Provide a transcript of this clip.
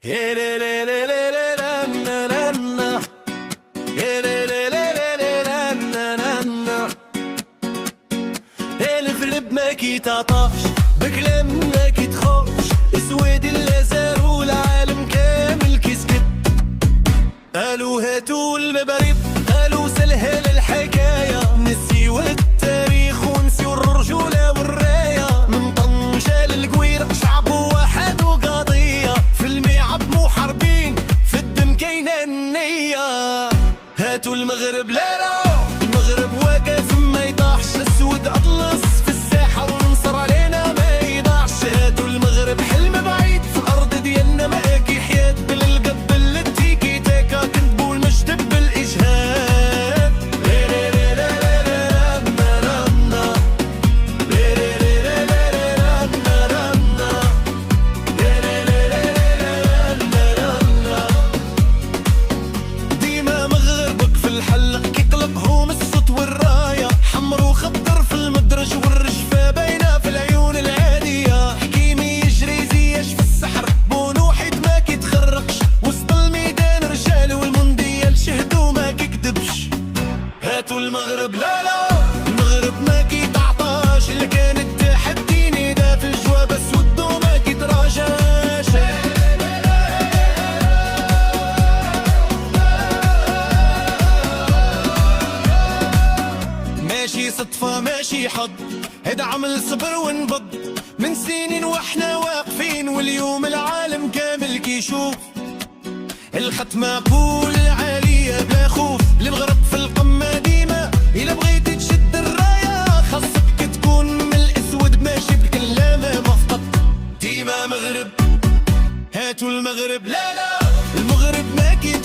الف لب ما كيتعطاش بكلام ما كيتخافش اسود اللازار والعالم كامل كيسكت. قالوا هاتوا المباريد قالوا سلهل الحكاية نسيوا التاريخ ونسيوا الرجولة والراية. من طنجة للقويرة شعب واحد وقضية في الميعاد محاربين في الدم كاينة النية. هاتوا المغرب لا لا المغرب واقف ما يطاحش اسود اطلس في الساحة ونصر علينا ما يضاعش. هاتوا المغرب حلم بعيد في الارض ديالنا ما كيحيات بالقب التيكي تاكا كنتبو المجد بالاجهاد. ديما مغربك في الحلق كيقلبهم الصوت والراية حمر وخضر في المدرج والرجفة باينة في العيون العادية. حكيمي يجري زياش في السحر بونو حيت ما كيتخرقش وسط الميدان رجال والمونديال شهدو ما كيكدبش. هاتوا المغرب لا لا المغرب ما كيتعطاش اللي كان التحدي ندا في الجواب اسود وما كيتراجعش. ماشي صدفة ماشي حظ هدا عمل صبر ونبض من سنين واحنا واقفين واليوم العالم كامل كيشوف. الخط مقبول عالية بلا خوف للغرب في القمة ديما إلا بغيتي تشد الراية خاصك تكون من الأسود ماشي بكلامة مفقط ديما مغرب. هاتوا المغرب لا لا المغرب ما كيت